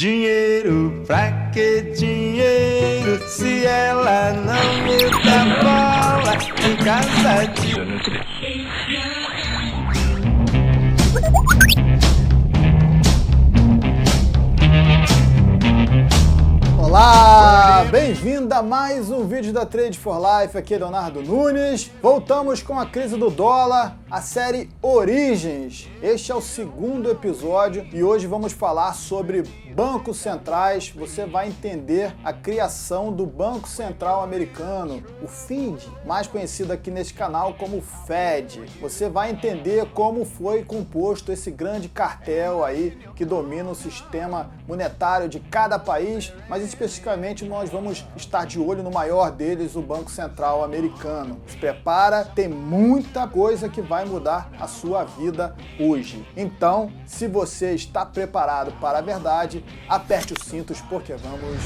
Dinheiro, pra que dinheiro? Se ela não me dá bola em casa de... Olá, bem-vindo a mais um vídeo da Trade for Life, aqui é Leonardo Nunes. Voltamos com a crise do dólar, a série Origens. Este é o segundo episódio e hoje vamos falar sobre bancos centrais. Você vai entender a criação do Banco Central Americano, o FED, mais conhecido aqui neste canal como Fed. Você vai entender como foi composto esse grande cartel aí que domina o sistema monetário de cada país, mas especificamente nós vamos estar de olho no maior deles, o Banco Central Americano. Se prepara, tem muita coisa que vai mudar a sua vida hoje. Então, se você está preparado para a verdade, aperte os cintos porque vamos lá.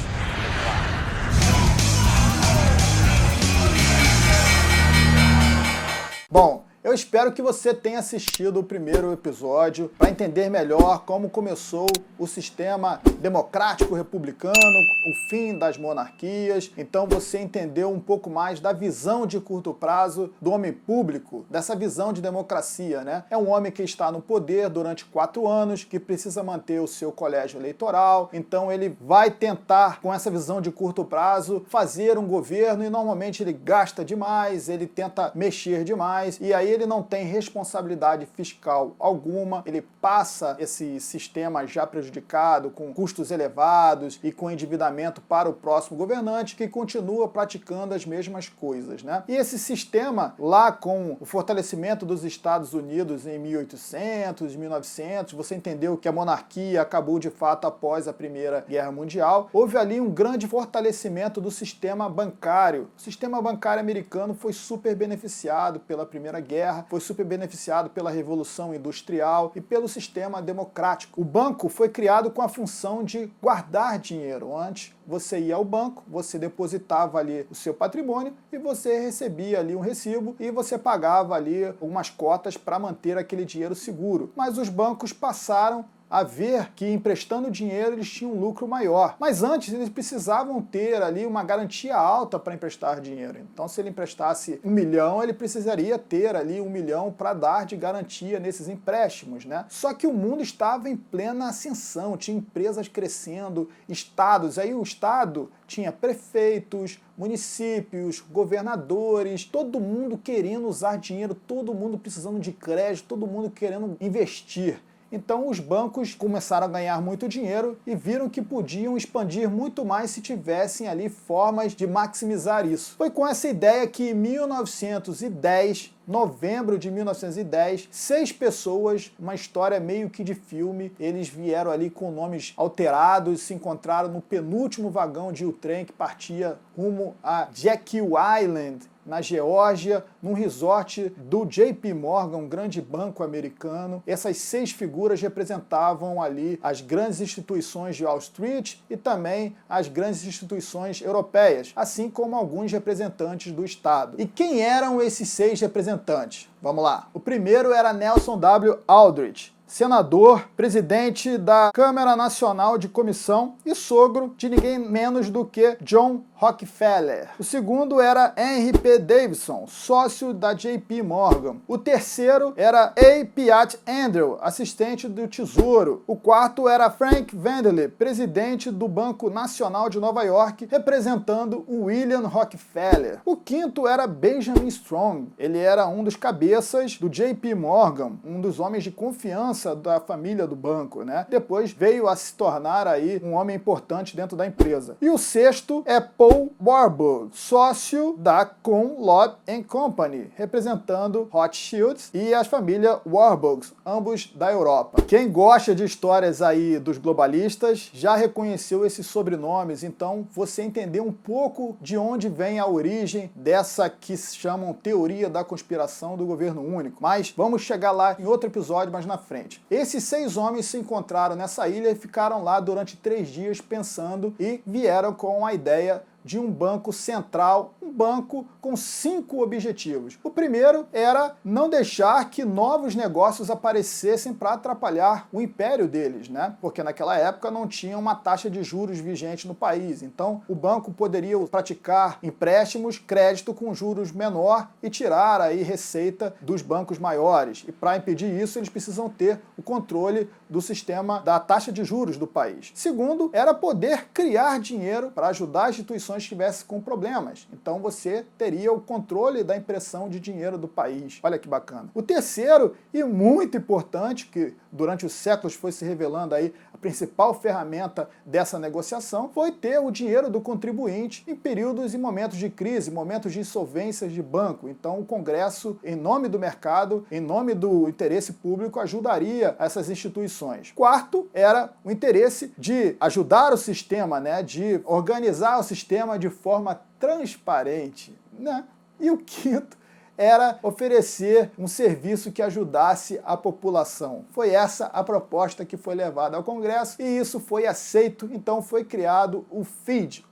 Bom, eu espero que você tenha assistido o primeiro episódio para entender melhor como começou o sistema democrático republicano, o fim das monarquias. Então você entendeu um pouco mais da visão de curto prazo do homem público, dessa visão de democracia, né? É um homem que está no poder durante 4 anos, que precisa manter o seu colégio eleitoral, então ele vai tentar, com essa visão de curto prazo, fazer um governo e normalmente ele gasta demais, ele tenta mexer demais e aí ele não tem responsabilidade fiscal alguma, ele passa esse sistema já prejudicado, com custos elevados e com endividamento para o próximo governante, que continua praticando as mesmas coisas, né? E esse sistema, lá com o fortalecimento dos Estados Unidos em 1800, 1900, você entendeu que a monarquia acabou de fato após a Primeira Guerra Mundial, houve ali um grande fortalecimento do sistema bancário. O sistema bancário americano foi super beneficiado pela Primeira Guerra, foi super beneficiado pela Revolução Industrial e pelo sistema democrático. O banco foi criado com a função de guardar dinheiro. Antes, você ia ao banco, você depositava ali o seu patrimônio e você recebia ali um recibo e você pagava ali algumas cotas para manter aquele dinheiro seguro. Mas os bancos passaram a ver que emprestando dinheiro eles tinham um lucro maior. Mas antes eles precisavam ter ali uma garantia alta para emprestar dinheiro. Então se ele emprestasse 1 milhão, ele precisaria ter ali 1 milhão para dar de garantia nesses empréstimos, né? Só que o mundo estava em plena ascensão, tinha empresas crescendo, estados, aí o estado tinha prefeitos, municípios, governadores, todo mundo querendo usar dinheiro, todo mundo precisando de crédito, todo mundo querendo investir. Então os bancos começaram a ganhar muito dinheiro e viram que podiam expandir muito mais se tivessem ali formas de maximizar isso. Foi com essa ideia que em 1910, novembro de 1910, 6 pessoas, uma história meio que de filme, eles vieram ali com nomes alterados, se encontraram no penúltimo vagão de um trem que partia rumo a Jekyll Island, na Geórgia, num resort do JP Morgan, um grande banco americano. Essas 6 figuras representavam ali as grandes instituições de Wall Street e também as grandes instituições europeias, assim como alguns representantes do Estado. E quem eram esses 6 representantes? Vamos lá. O primeiro era Nelson W. Aldrich, senador, presidente da Câmara Nacional de Comissão e sogro de ninguém menos do que John Rockefeller. O segundo era Henry P. Davidson, sócio da JP Morgan. O terceiro era A. Piatt Andrew, assistente do Tesouro. O quarto era Frank Vanderlip, presidente do Banco Nacional de Nova York, representando o William Rockefeller. O quinto era Benjamin Strong. Ele era um dos cabeças do JP Morgan, um dos homens de confiança da família do banco, né? Depois veio a se tornar aí um homem importante dentro da empresa. E o sexto é Paul Warburg, sócio da Dunlop Company, representando Rothschilds e a família Warburg, ambos da Europa. Quem gosta de histórias aí dos globalistas já reconheceu esses sobrenomes, então você entendeu um pouco de onde vem a origem dessa que se chamam teoria da conspiração do governo único. Mas vamos chegar lá em outro episódio mais na frente. Esses 6 homens se encontraram nessa ilha e ficaram lá durante 3 dias pensando e vieram com a ideia de um banco central, um banco com 5 objetivos. O primeiro era não deixar que novos negócios aparecessem para atrapalhar o império deles, né? Porque naquela época não tinha uma taxa de juros vigente no país. Então, o banco poderia praticar empréstimos, crédito com juros menor e tirar aí receita dos bancos maiores. E para impedir isso, eles precisam ter o controle do sistema da taxa de juros do país. Segundo, era poder criar dinheiro para ajudar instituições que estivessem com problemas. Então você teria o controle da impressão de dinheiro do país. Olha que bacana. O terceiro, e muito importante, que durante os séculos foi se revelando aí a principal ferramenta dessa negociação, foi ter o dinheiro do contribuinte em períodos e momentos de crise, momentos de insolvências de banco. Então o Congresso, em nome do mercado, em nome do interesse público, ajudaria essas instituições. Quarto, era o interesse de ajudar o sistema, né, de organizar o sistema de forma transparente, né? E o quinto era oferecer um serviço que ajudasse a população. Foi essa a proposta que foi levada ao Congresso e isso foi aceito, então foi criado o FED,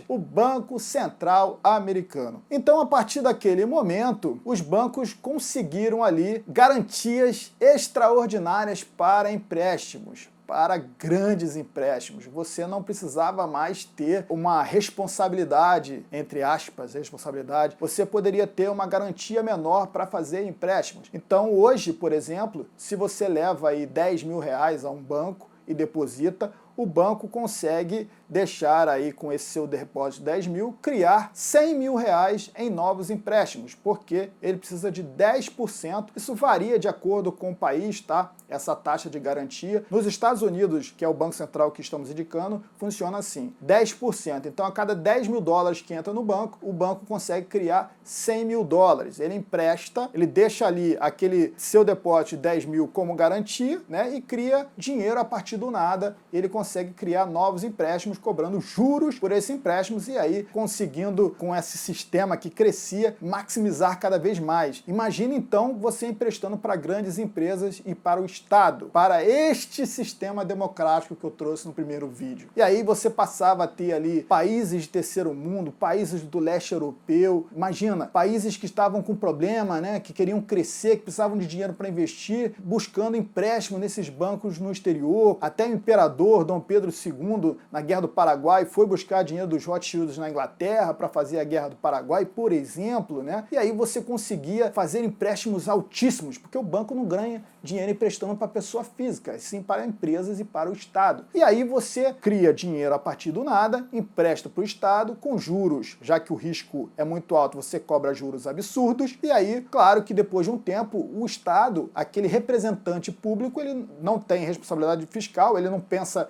o Banco Central Americano. Então, a partir daquele momento, os bancos conseguiram ali garantias extraordinárias para empréstimos, para grandes empréstimos. Você não precisava mais ter uma responsabilidade, entre aspas, responsabilidade. Você poderia ter uma garantia menor para fazer empréstimos. Então, hoje, por exemplo, se você leva aí 10 mil reais a um banco e deposita, o banco consegue deixar aí com esse seu depósito de 10 mil, criar 100 mil reais em novos empréstimos, porque ele precisa de 10%. Isso varia de acordo com o país, tá? Essa taxa de garantia. Nos Estados Unidos, que é o Banco Central que estamos indicando, funciona assim, 10%. Então, a cada 10 mil dólares que entra no banco, o banco consegue criar 100 mil dólares. Ele empresta, ele deixa ali aquele seu depósito de 10 mil como garantia, né? E cria dinheiro a partir do nada. Ele consegue criar novos empréstimos, cobrando juros por esses empréstimos e aí conseguindo, com esse sistema que crescia, maximizar cada vez mais. Imagine então você emprestando para grandes empresas e para o Estado, para este sistema democrático que eu trouxe no primeiro vídeo. E aí você passava a ter ali países de terceiro mundo, países do leste europeu, imagina, países que estavam com problema, né, que queriam crescer, que precisavam de dinheiro para investir, buscando empréstimo nesses bancos no exterior. Até o imperador Dom Pedro II, na Guerra do Paraguai, foi buscar dinheiro dos Rothschilds na Inglaterra para fazer a Guerra do Paraguai, por exemplo, né? E aí você conseguia fazer empréstimos altíssimos, porque o banco não ganha dinheiro emprestando para pessoa física, sim para empresas e para o Estado. E aí você cria dinheiro a partir do nada, empresta para o Estado com juros, já que o risco é muito alto, você cobra juros absurdos, e aí, claro que depois de um tempo, o Estado, aquele representante público, ele não tem responsabilidade fiscal, ele não pensa,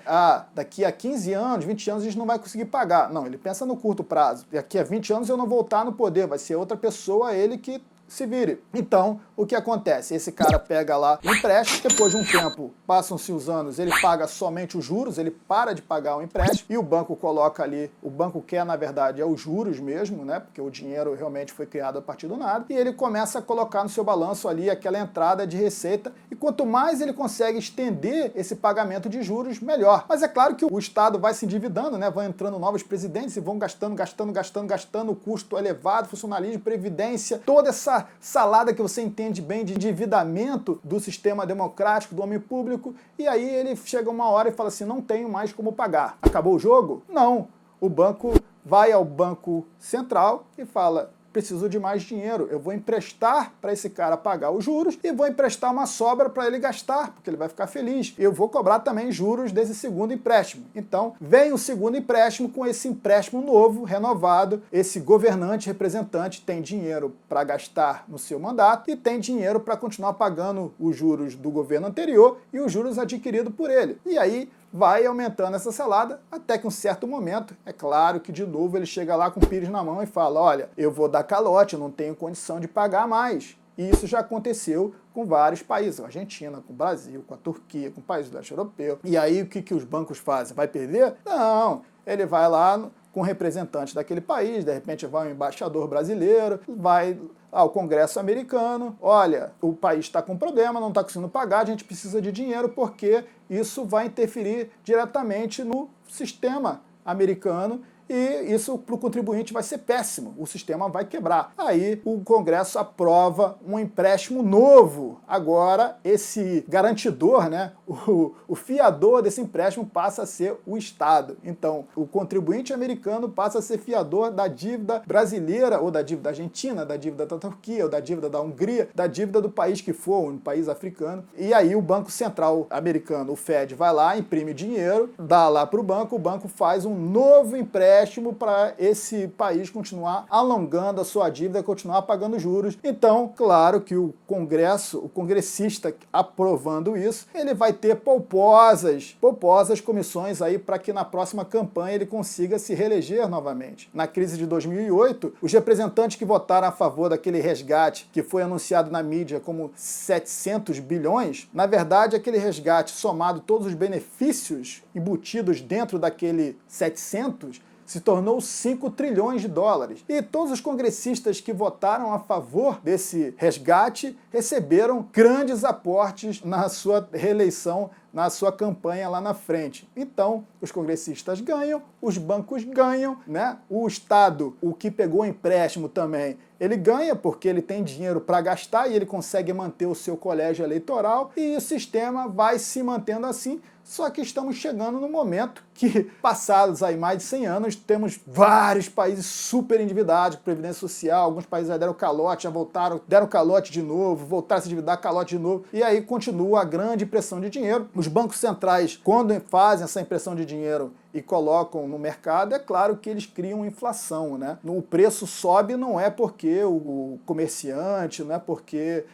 daqui a 15 anos, 20 anos a gente não vai conseguir pagar. Não, ele pensa no curto prazo. Daqui a 20 anos eu não vou estar no poder, vai ser outra pessoa, ele que se vire. Então, o que acontece? Esse cara pega lá o empréstimo, depois de um tempo, passam-se os anos, ele paga somente os juros, ele para de pagar o empréstimo e o banco coloca ali, o banco quer, na verdade, é os juros mesmo, né? Porque o dinheiro realmente foi criado a partir do nada, e ele começa a colocar no seu balanço ali aquela entrada de receita, e quanto mais ele consegue estender esse pagamento de juros, melhor. Mas é claro que o Estado vai se endividando, né? Vão entrando novos presidentes e vão gastando, o custo elevado, funcionalismo, previdência, toda essa salada que você entende bem de endividamento do sistema democrático, do homem público, e aí ele chega uma hora e fala assim, não tenho mais como pagar. Acabou o jogo? Não. O banco vai ao Banco Central e fala, preciso de mais dinheiro, eu vou emprestar para esse cara pagar os juros e vou emprestar uma sobra para ele gastar, porque ele vai ficar feliz. Eu vou cobrar também juros desse segundo empréstimo. Então, vem o segundo empréstimo, com esse empréstimo novo, renovado, esse governante, representante, tem dinheiro para gastar no seu mandato e tem dinheiro para continuar pagando os juros do governo anterior e os juros adquiridos por ele. E aí, vai aumentando essa salada até que um certo momento, é claro que de novo ele chega lá com o pires na mão e fala, olha, eu vou dar calote, eu não tenho condição de pagar mais. E isso já aconteceu com vários países, a Argentina, com o Brasil, com a Turquia, com o país do leste europeu. E aí o que os bancos fazem? Vai perder? Não, ele vai lá com representantes daquele país, de repente vai um embaixador brasileiro, vai ao Congresso americano, olha, o país está com problema, não está conseguindo pagar, a gente precisa de dinheiro porque isso vai interferir diretamente no sistema americano e isso para o contribuinte vai ser péssimo, o sistema vai quebrar. Aí o Congresso aprova um empréstimo novo. Agora esse garantidor, né, o fiador desse empréstimo passa a ser o Estado. Então o contribuinte americano passa a ser fiador da dívida brasileira, ou da dívida argentina, da dívida da Turquia, ou da dívida da Hungria, da dívida do país que for, um país africano. E aí o Banco Central americano, o Fed, vai lá, imprime dinheiro, dá lá para o banco faz um novo empréstimo para esse país continuar alongando a sua dívida, continuar pagando juros. Então, claro que o Congresso, o congressista aprovando isso, ele vai ter polposas comissões aí para que na próxima campanha ele consiga se reeleger novamente. Na crise de 2008, os representantes que votaram a favor daquele resgate que foi anunciado na mídia como 700 bilhões, na verdade aquele resgate somado todos os benefícios embutidos dentro daquele 700 se tornou 5 trilhões de dólares. E todos os congressistas que votaram a favor desse resgate receberam grandes aportes na sua reeleição, na sua campanha lá na frente. Então, os congressistas ganham, os bancos ganham, né? O Estado, o que pegou empréstimo também, ele ganha porque ele tem dinheiro para gastar e ele consegue manter o seu colégio eleitoral e o sistema vai se mantendo assim. Só que estamos chegando no momento que, passados aí mais de 100 anos, temos vários países super endividados com previdência social, alguns países já deram calote, já voltaram, deram calote de novo, voltaram a se endividar, calote de novo, e aí continua a grande impressão de dinheiro. Os bancos centrais, quando fazem essa impressão de dinheiro e colocam no mercado, é claro que eles criam inflação, né? O preço sobe não é porque o comerciante, não é porque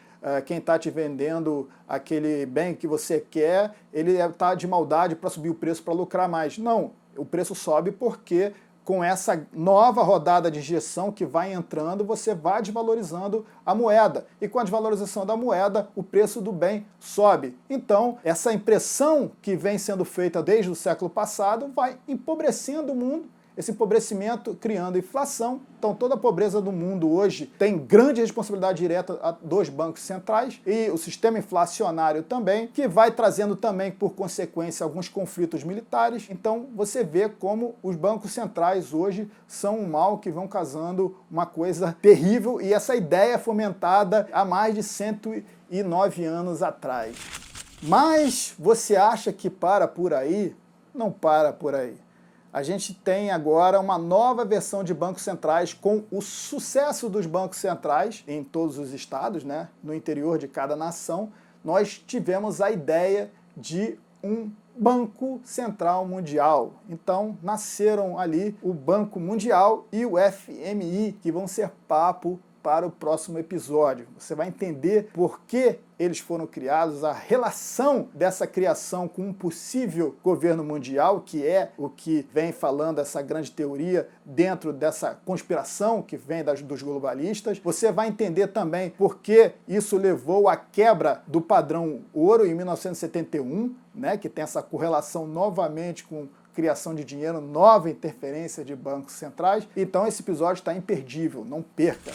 quem está te vendendo aquele bem que você quer, ele está de maldade para subir o preço para lucrar mais. Não, o preço sobe porque com essa nova rodada de injeção que vai entrando, você vai desvalorizando a moeda. E com a desvalorização da moeda, o preço do bem sobe. Então, essa impressão que vem sendo feita desde o século passado vai empobrecendo o mundo, esse empobrecimento criando inflação. Então toda a pobreza do mundo hoje tem grande responsabilidade direta dos bancos centrais e o sistema inflacionário também, que vai trazendo também por consequência alguns conflitos militares. Então você vê como os bancos centrais hoje são um mal que vão causando uma coisa terrível, e essa ideia é fomentada há mais de 109 anos atrás. Mas você acha que para por aí? Não para por aí. A gente tem agora uma nova versão de bancos centrais com o sucesso dos bancos centrais em todos os estados, né? No interior de cada nação. Nós tivemos a ideia de um Banco Central Mundial. Então nasceram ali o Banco Mundial e o FMI, que vão ser papo para o próximo episódio. Você vai entender por que eles foram criados, a relação dessa criação com um possível governo mundial, que é o que vem falando essa grande teoria dentro dessa conspiração que vem dos globalistas. Você vai entender também por que isso levou à quebra do padrão ouro em 1971, né, que tem essa correlação novamente com criação de dinheiro, nova interferência de bancos centrais. Então esse episódio está imperdível, não perca!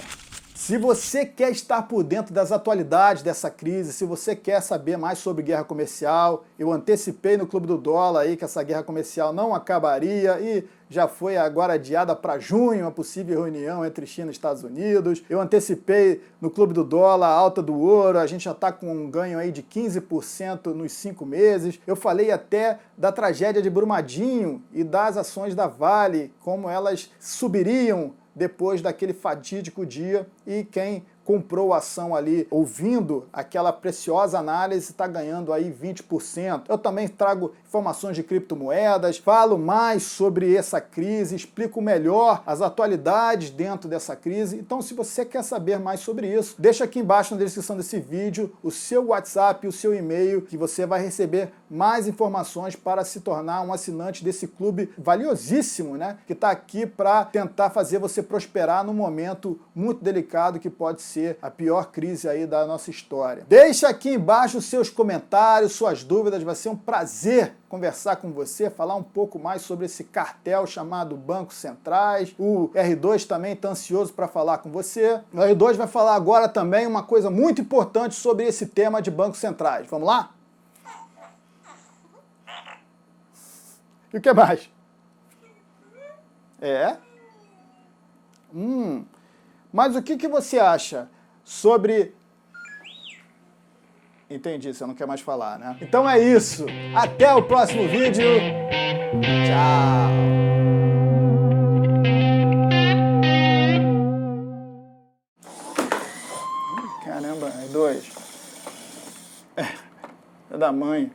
Se você quer estar por dentro das atualidades dessa crise, se você quer saber mais sobre guerra comercial, eu antecipei no Clube do Dólar aí que essa guerra comercial não acabaria e já foi agora adiada para junho, uma possível reunião entre China e Estados Unidos. Eu antecipei no Clube do Dólar a alta do ouro, a gente já está com um ganho aí de 15% nos 5 meses. Eu falei até da tragédia de Brumadinho e das ações da Vale, como elas subiriam depois daquele fatídico dia, e quem comprou a ação ali ouvindo aquela preciosa análise está ganhando aí 20%. Eu também trago informações de criptomoedas, falo mais sobre essa crise, explico melhor as atualidades dentro dessa crise. Então, se você quer saber mais sobre isso, deixa aqui embaixo na descrição desse vídeo o seu WhatsApp, o seu e-mail, que você vai receber mais informações para se tornar um assinante desse clube valiosíssimo, né? Que está aqui para tentar fazer você prosperar num momento muito delicado que pode ser a pior crise aí da nossa história. Deixa aqui embaixo os seus comentários, suas dúvidas, vai ser um prazer conversar com você, falar um pouco mais sobre esse cartel chamado Bancos Centrais. O R2 também está ansioso para falar com você. O R2 vai falar agora também uma coisa muito importante sobre esse tema de bancos centrais. Vamos lá? E o que mais? É? Mas o que você acha sobre... Entendi, você não quer mais falar, né? Então é isso. Até o próximo vídeo. Tchau. Caramba, é 2. É da mãe.